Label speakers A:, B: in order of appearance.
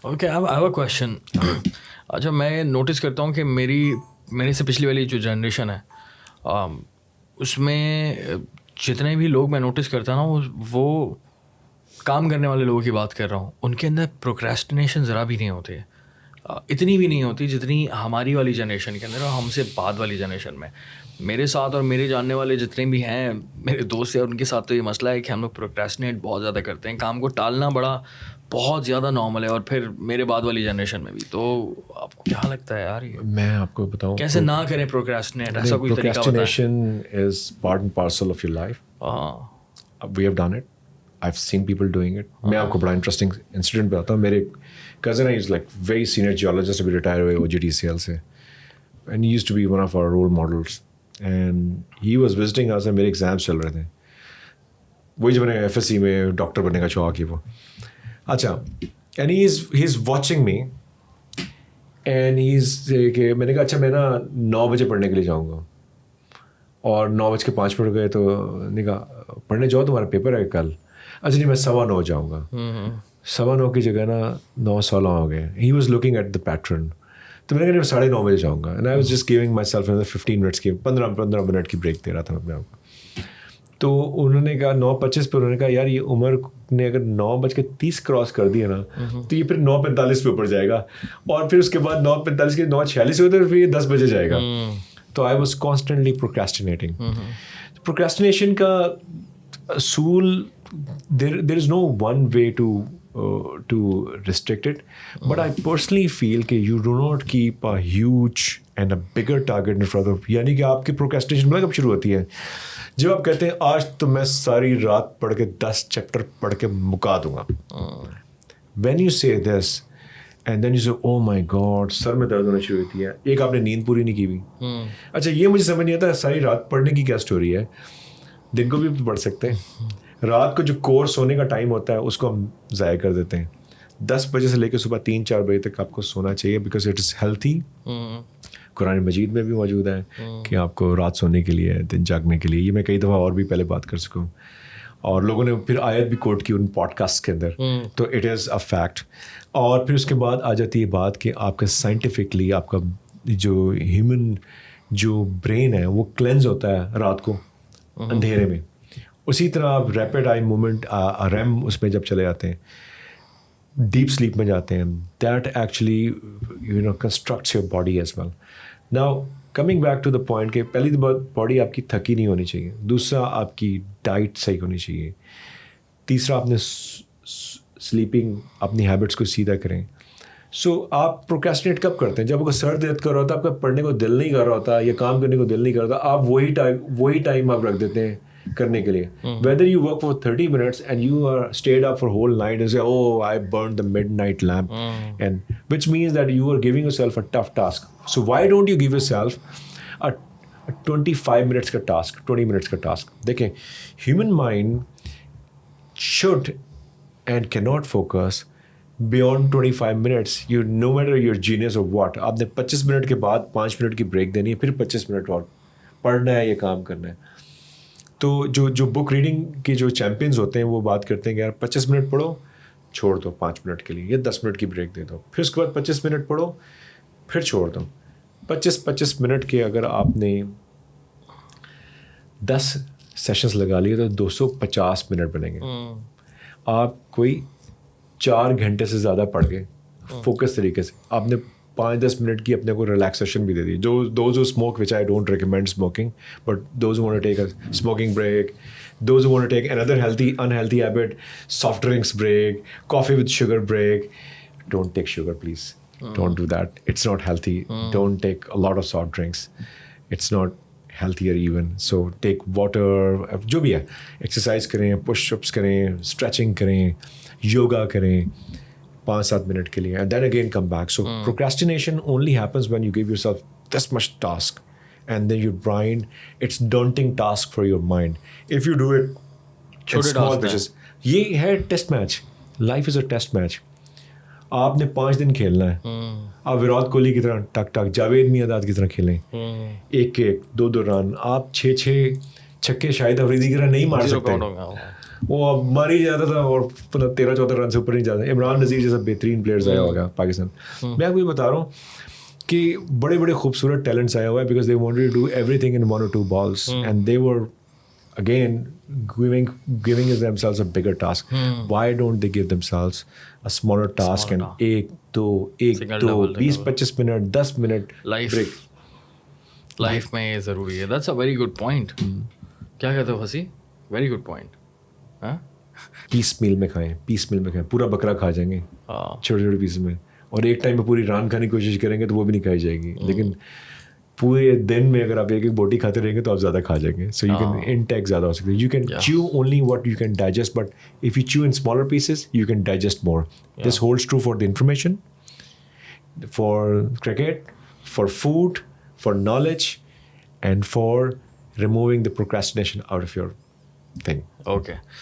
A: Okay I have a question. اچھا میں notice کرتا ہوں کہ میرے سے پچھلی والی جو جنریشن ہے اس میں جتنے بھی لوگ میں نوٹس کرتا ہوں وہ کام کرنے والے لوگوں کی بات کر رہا ہوں, ان کے اندر پروکریسٹینیشن ذرا بھی نہیں ہوتی ہے, اتنی بھی نہیں ہوتی جتنی ہماری والی جنریشن کے اندر اور ہم سے بعد والی جنریشن میں. میرے ساتھ اور میرے جاننے والے جتنے بھی ہیں میرے دوست ہیں ان کے ساتھ تو یہ مسئلہ ہے کہ ہم لوگ پروکریسٹینیٹ بہت زیادہ کرتے ہیں, کام کو ٹالنا بہت زیادہ نارمل ہے, اور پھر میرے بعد والی جنریشن میں بھی. تو آپ کو کیا لگتا ہے یار یہ
B: میں آپ کو بتاؤں
A: کیسے نہ کریں پروکریسٹینیٹ, ایسا کوئی طریقہ بتائیں.
B: Procrastination is part and parcel of your life. We have done it. I've seen people doing it. میں آپ کو بڑا انٹرسٹنگ انسیڈنٹ بتاتا ہوں. میرے کزن ہے, is like very senior geologist, ابھی ریٹائر ہوئے OGTCL سے, and he used to be one of our role models. And he was visiting us, and میرے ایگزامس چل رہے تھے, وہی جو میں نے FSC میں ڈاکٹر بننے کا شوق ہے وہ. اچھا, and he is watching me, and کہ میں نے کہا اچھا میں نا 9 بجے پڑھنے کے لیے جاؤں گا, اور 9:05 گئے تو نے کہا پڑھنے جاؤ تمہارا پیپر ہے کل. اچھا نہیں میں 9:15 جاؤں گا. 9:15 کی جگہ نا 9:16 ہو گئے. He was looking at the pattern. تو میں نے کہا 9:30 بجے جاؤں گا, and I was just giving myself 15 minutes کی 15 منٹ کی بریک دے رہا تھا اپنے آپ کو. تو انہوں نے کہا 9:25 پہ انہوں نے کہا یار یہ عمر نے اگر 9:30 کراس کر دیا نا تو یہ پھر 9:45 پہ اوپر جائے گا, اور پھر اس کے بعد 9:45 کے 9:46 ہوتے پھر یہ 10 بجے جائے گا. تو آئی واز کانسٹنٹلی پروکریسٹینیٹنگ. پروکریسٹینیشن کا اصول there is no one way to restrict it, but I personally feel کہ you do not keep a huge and a bigger target in front of, یعنی کہ آپ کی پروکریسٹینیشن کب شروع ہوتی ہے جب آپ کہتے ہیں آج تو میں ساری رات پڑھ کے 10 چیپٹر پڑھ کے مکا دوں گا. when you say this and then you say oh my god سر میں درد ہونا شروع ہوتی ہے, ایک آپ نے نیند پوری نہیں کی ہوئی. اچھا یہ مجھے سمجھ نہیں آتا ساری رات پڑھنے کی کیا اسٹوری ہے, دن کو بھی پڑھ سکتے ہیں. رات کو جو کورس ہونے کا ٹائم ہوتا ہے اس کو ہم ضائع کر دیتے ہیں. 10 بجے سے لے کے صبح 3-4 بجے تک آپ کو سونا چاہیے, بیکاز اٹ از ہیلتھی. قرآن مجید میں بھی موجود ہے کہ آپ کو رات سونے کے لیے, دن جاگنے کے لیے. یہ میں کئی دفعہ اور بھی پہلے بات کر سکوں, اور لوگوں نے پھر آیت بھی کوٹ کی ان پوڈ کاسٹ کے اندر. تو اٹ از اے فیکٹ. اور پھر اس کے بعد آ جاتی ہے بات کہ آپ کا سائنٹیفکلی آپ کا جو ہیومن جو برین ہے وہ کلینز ہوتا ہے رات کو اندھیرے میں. اسی طرح آپ ریپڈ آئی موومنٹ REM اس میں جب چلے جاتے ہیں, ڈیپ سلیپ میں جاتے ہیں, that actually constructs your body as well. Now coming back to the point کہ پہلی تو باڈی آپ کی تھکی نہیں ہونی چاہیے, دوسرا آپ کی ڈائٹ صحیح ہونی چاہیے, تیسرا آپ نے سلیپنگ اپنی ہیبٹس کو سیدھا کریں. سو آپ پروکریسٹینیٹ کب کرتے ہیں؟ جب آپ کو سر درد کر رہا ہوتا ہے, آپ کا پڑھنے کو دل نہیں کر رہا ہوتا یا کام کرنے کو دل نہیں کر رہا ہوتا, آپ وہی ٹائم آپ رکھ دیتے ہیں کرنے کے لیے. whether you work for 30 minutes and you are stayed up for whole night and say oh I burned the midnight lamp, and which means that you are giving yourself a tough task. So why don't you give yourself a 25 minutes ka task, 20 minutes ka task. دیکھیں human mind should and cannot focus beyond 25 minutes. You no matter your genius or what, آپ نے 25 minute کے بعد 5 minute کی break دینی ہے, پھر 25 minute اور پڑھنا ہے, یہ کام کرنا ہے. تو جو بک ریڈنگ کے جو چیمپئنز ہوتے ہیں وہ بات کرتے ہیں کہ یار 25 منٹ پڑھو, چھوڑ دو 5 منٹ کے لیے, یا 10 منٹ کی بریک دے دو, پھر اس کے بعد 25 منٹ پڑھو, پھر چھوڑ دو. 25 منٹ کے اگر آپ نے 10 سیشنز لگا لیے تو 250 منٹ بنیں گے. آپ کوئی 4 گھنٹے سے زیادہ پڑھ گئے فوکس طریقے سے, آپ نے 5-10 منٹ کی اپنے کو ریلیکسیشن بھی دے دی. Those who smoke, which I don't recommend smoking, but those who want to take a smoking break, those who want to take another unhealthy habit, soft drinks break, coffee with sugar break. Don't take sugar, please. Don't do that. It's not healthy. Don't take a lot of soft drinks. It's not healthier even. So take water, جو بھی ہے, exercise کریں, push ups کریں, stretching کریں, یوگا کریں 5-7 minute کے لیے, and then again come back. So procrastination only happens when you give yourself this much task, and then your mind, it's daunting task for your mind. If you do it in small batches, یہ ہے test match. Life is a test match. آپ نے 5 دن کھیلنا ہے. آپ وراٹ کوہلی کی طرح ٹک ٹک, جاوید میاں کی طرح کھیلیں, 1-2 رن, آپ 6 چھکے شاہد افریدی کی طرح نہیں مار سکتے. وہ اب مر ہی جاتا تھا اور 13-14 رن سے اوپر نہیں جاتا. عمران نذیر جیسا بہترین پلیئرز آیا ہوگا پاکستان. میں آپ کو یہ بتا رہا ہوں کہ بڑے بڑے خوبصورت ٹیلنٹس آیا ہوا ہے because they wanted to do everything in 1 or 2 balls and they were again giving themselves a bigger task. Why don't they give themselves a smaller task and 20-25 منٹ 10 منٹ
A: لائف میں یہ ضروری ہے. That's a very good point. کیا کہتے ہو حسی؟ Very good point.
B: Piecemeal میں کھائیں پورا بکرا کھا جائیں گے چھوٹے چھوٹے پیس میں, اور ایک ٹائم میں پوری ران کھانے کی کوشش کریں گے تو وہ بھی نہیں کھائی جائے گی. لیکن پورے دن میں اگر آپ ایک بوٹی کھاتے رہیں گے تو آپ زیادہ کھا جائیں گے. سو یو کین انٹیک زیادہ ہو سکتے ہیں. You can chew only what you can digest, but if you chew in smaller pieces you can digest more. This holds true for the information, for cricket, for food, for knowledge, and for removing the procrastination out of your thing.
A: Okay.